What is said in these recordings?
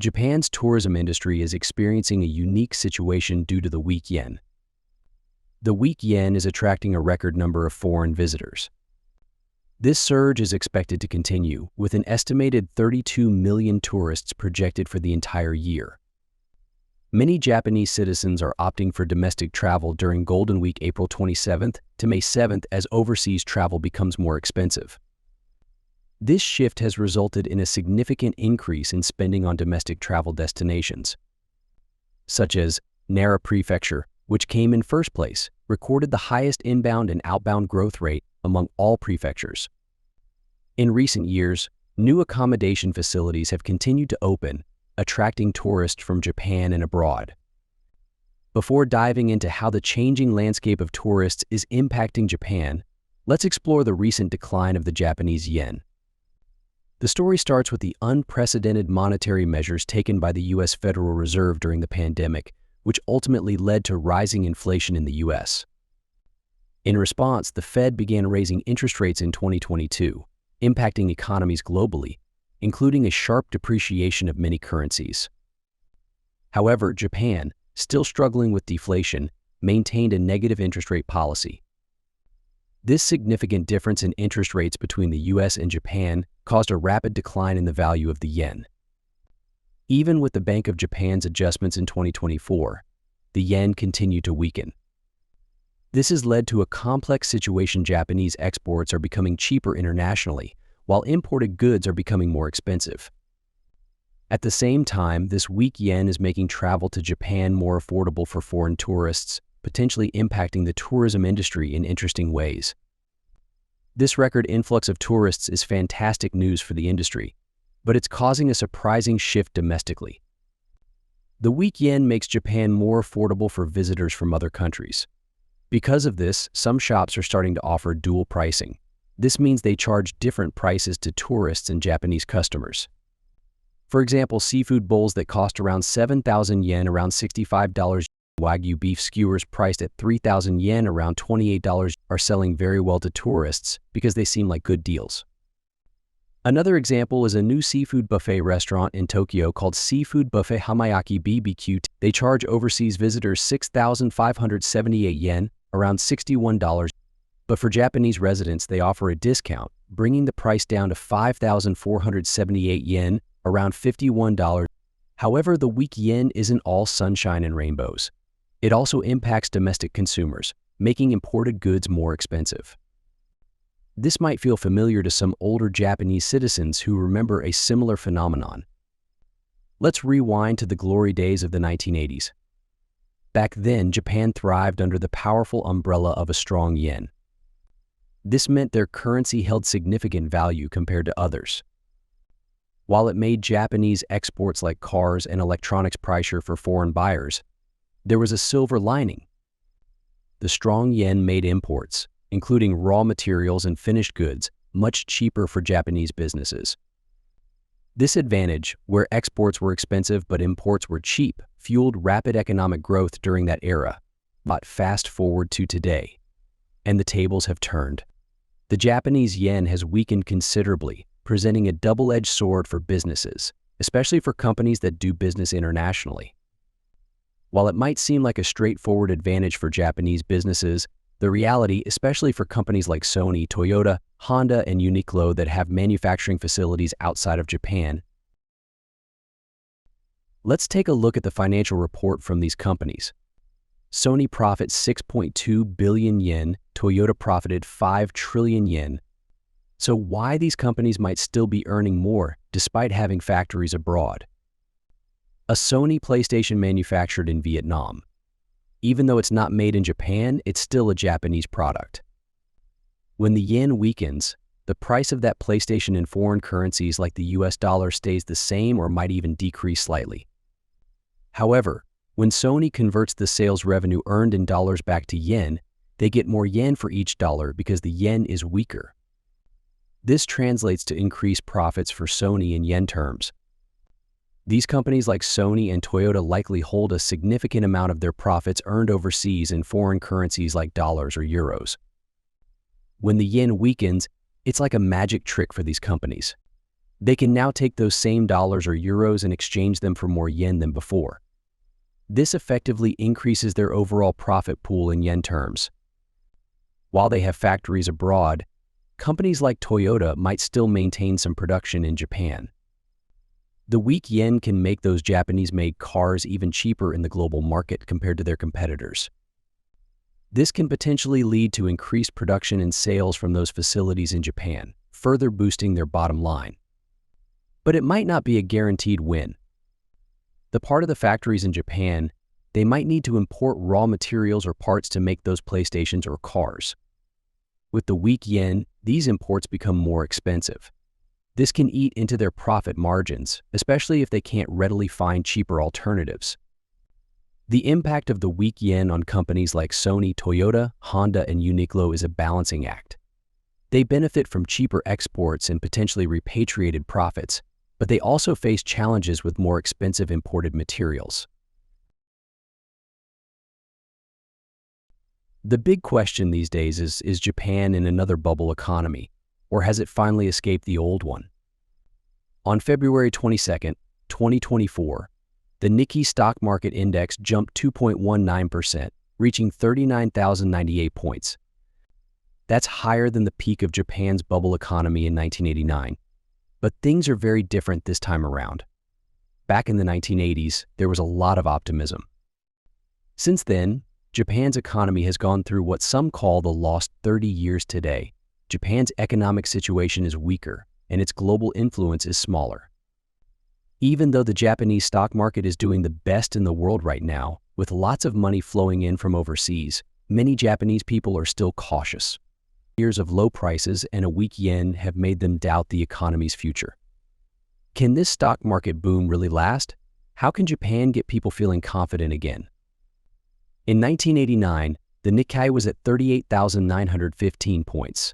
Japan's tourism industry is experiencing a unique situation due to the weak yen. The weak yen is attracting a record number of foreign visitors. This surge is expected to continue, with an estimated 32 million tourists projected for the entire year. Many Japanese citizens are opting for domestic travel during Golden Week April 27th to May 7th as overseas travel becomes more expensive. This shift has resulted in a significant increase in spending on domestic travel destinations, such as Nara Prefecture, which came in first place, recorded the highest inbound and outbound growth rate among all prefectures. In recent years, new accommodation facilities have continued to open, attracting tourists from Japan and abroad. Before diving into how the changing landscape of tourists is impacting Japan, let's explore the recent decline of the Japanese yen. The story starts with the unprecedented monetary measures taken by the U.S. Federal Reserve during the pandemic, which ultimately led to rising inflation in the U.S. In response, the Fed began raising interest rates in 2022, impacting economies globally, including a sharp depreciation of many currencies. However, Japan, still struggling with deflation, maintained a negative interest rate policy. This significant difference in interest rates between the U.S. and Japan caused a rapid decline in the value of the yen. Even with the Bank of Japan's adjustments in 2024, the yen continued to weaken. This has led to a complex situation. Japanese exports are becoming cheaper internationally, while imported goods are becoming more expensive. At the same time, this weak yen is making travel to Japan more affordable for foreign tourists, potentially impacting the tourism industry in interesting ways. This record influx of tourists is fantastic news for the industry, but it's causing a surprising shift domestically. The weak yen makes Japan more affordable for visitors from other countries. Because of this, some shops are starting to offer dual pricing. This means they charge different prices to tourists and Japanese customers. For example, seafood bowls that cost around 7,000 yen, around $65, Wagyu beef skewers priced at 3,000 yen, around $28, are selling very well to tourists because they seem like good deals. Another example is a new seafood buffet restaurant in Tokyo called Seafood Buffet Hamayaki BBQ. They charge overseas visitors 6,578 yen, around $61, but for Japanese residents they offer a discount, bringing the price down to 5,478 yen, around $51. However, the weak yen isn't all sunshine and rainbows. It also impacts domestic consumers, making imported goods more expensive. This might feel familiar to some older Japanese citizens who remember a similar phenomenon. Let's rewind to the glory days of the 1980s. Back then, Japan thrived under the powerful umbrella of a strong yen. This meant their currency held significant value compared to others. While it made Japanese exports like cars and electronics pricier for foreign buyers, there was a silver lining. The strong yen made imports, including raw materials and finished goods, much cheaper for Japanese businesses. This advantage, where exports were expensive but imports were cheap, fueled rapid economic growth during that era. But fast forward to today, and the tables have turned. The Japanese yen has weakened considerably, presenting a double-edged sword for businesses, especially for companies that do business internationally. While it might seem like a straightforward advantage for Japanese businesses, the reality, especially for companies like Sony, Toyota, Honda, and Uniqlo that have manufacturing facilities outside of Japan. Let's take a look at the financial report from these companies. Sony profits 6.2 billion yen, Toyota profited 5 trillion yen. So why these companies might still be earning more despite having factories abroad? A Sony PlayStation manufactured in Vietnam. Even though it's not made in Japan, it's still a Japanese product. When the yen weakens, the price of that PlayStation in foreign currencies like the US dollar stays the same or might even decrease slightly. However, when Sony converts the sales revenue earned in dollars back to yen, they get more yen for each dollar because the yen is weaker. This translates to increased profits for Sony in yen terms. These companies like Sony and Toyota likely hold a significant amount of their profits earned overseas in foreign currencies like dollars or euros. When the yen weakens, it's like a magic trick for these companies. They can now take those same dollars or euros and exchange them for more yen than before. This effectively increases their overall profit pool in yen terms. While they have factories abroad, companies like Toyota might still maintain some production in Japan. The weak yen can make those Japanese-made cars even cheaper in the global market compared to their competitors. This can potentially lead to increased production and sales from those facilities in Japan, further boosting their bottom line. But it might not be a guaranteed win. The part of the factories in Japan, they might need to import raw materials or parts to make those PlayStations or cars. With the weak yen, these imports become more expensive. This can eat into their profit margins, especially if they can't readily find cheaper alternatives. The impact of the weak yen on companies like Sony, Toyota, Honda, and Uniqlo is a balancing act. They benefit from cheaper exports and potentially repatriated profits, but they also face challenges with more expensive imported materials. The big question these days is Japan in another bubble economy, or has it finally escaped the old one? On February 22, 2024, the Nikkei stock market index jumped 2.19%, reaching 39,098 points. That's higher than the peak of Japan's bubble economy in 1989. But things are very different this time around. Back in the 1980s, there was a lot of optimism. Since then, Japan's economy has gone through what some call the lost 30 years today. Japan's economic situation is weaker, and its global influence is smaller. Even though the Japanese stock market is doing the best in the world right now, with lots of money flowing in from overseas, many Japanese people are still cautious. Years of low prices and a weak yen have made them doubt the economy's future. Can this stock market boom really last? How can Japan get people feeling confident again? In 1989, the Nikkei was at 38,915 points.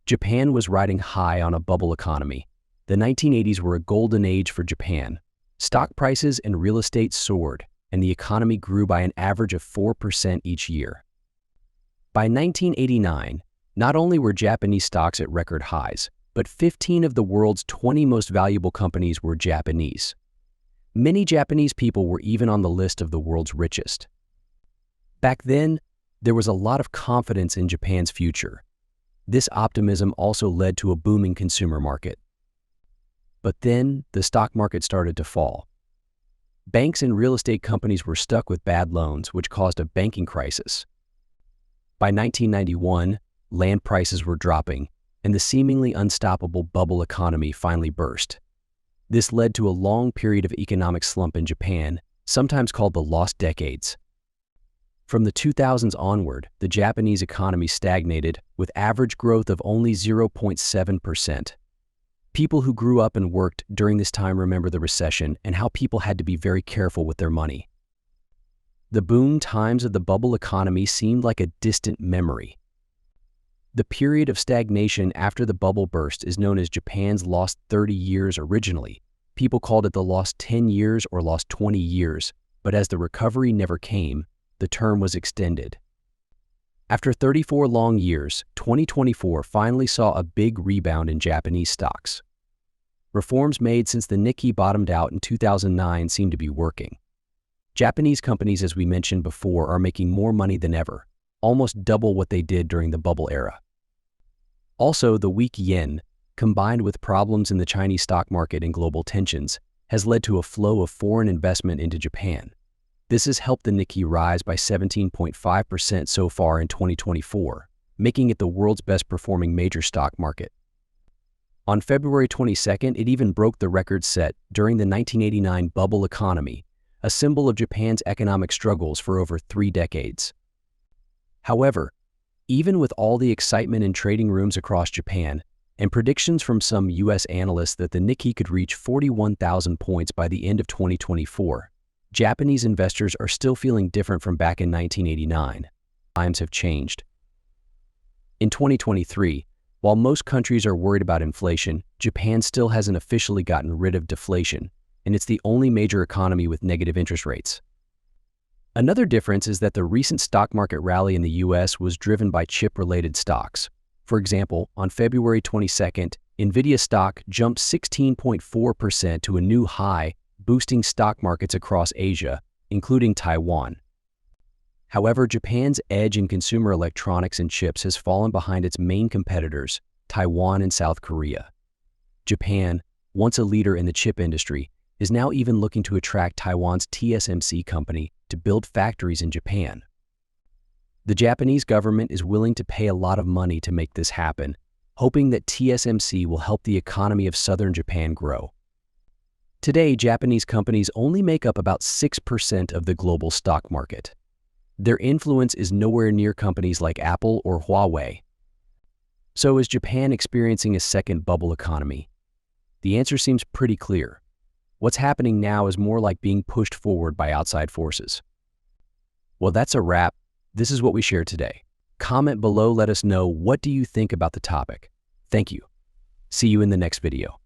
Japan was riding high on a bubble economy. The 1980s were a golden age for Japan. Stock prices and real estate soared, and the economy grew by an average of 4% each year. By 1989, not only were Japanese stocks at record highs, but 15 of the world's 20 most valuable companies were Japanese. Many Japanese people were even on the list of the world's richest. Back then, there was a lot of confidence in Japan's future. This optimism also led to a booming consumer market. But then, the stock market started to fall. Banks and real estate companies were stuck with bad loans, which caused a banking crisis. By 1991, land prices were dropping, and the seemingly unstoppable bubble economy finally burst. This led to a long period of economic slump in Japan, sometimes called the lost decades. From the 2000s onward, the Japanese economy stagnated, with average growth of only 0.7%. People who grew up and worked during this time remember the recession and how people had to be very careful with their money. The boom times of the bubble economy seemed like a distant memory. The period of stagnation after the bubble burst is known as Japan's lost 30 years originally. People called it the lost 10 years or lost 20 years, but as the recovery never came, the term was extended. After 34 long years, 2024 finally saw a big rebound in Japanese stocks. Reforms made since the Nikkei bottomed out in 2009 seem to be working. Japanese companies, as we mentioned before, are making more money than ever, almost double what they did during the bubble era. Also, the weak yen, combined with problems in the Chinese stock market and global tensions, has led to a flow of foreign investment into Japan. This has helped the Nikkei rise by 17.5% so far in 2024, making it the world's best performing major stock market. On February 22nd, it even broke the record set during the 1989 bubble economy, a symbol of Japan's economic struggles for over 3 decades. However, even with all the excitement in trading rooms across Japan, and predictions from some U.S. analysts that the Nikkei could reach 41,000 points by the end of 2024, Japanese investors are still feeling different from back in 1989. Times have changed. In 2023, while most countries are worried about inflation, Japan still hasn't officially gotten rid of deflation, and it's the only major economy with negative interest rates. Another difference is that the recent stock market rally in the U.S. was driven by chip-related stocks. For example, on February 22nd, Nvidia stock jumped 16.4% to a new high, boosting stock markets across Asia, including Taiwan. However, Japan's edge in consumer electronics and chips has fallen behind its main competitors, Taiwan and South Korea. Japan, once a leader in the chip industry, is now even looking to attract Taiwan's TSMC company to build factories in Japan. The Japanese government is willing to pay a lot of money to make this happen, hoping that TSMC will help the economy of southern Japan grow. Today, Japanese companies only make up about 6% of the global stock market. Their influence is nowhere near companies like Apple or Huawei. So is Japan experiencing a second bubble economy? The answer seems pretty clear. What's happening now is more like being pushed forward by outside forces. Well, that's a wrap. This is what we shared today. Comment below, let us know, what do you think about the topic? Thank you. See you in the next video.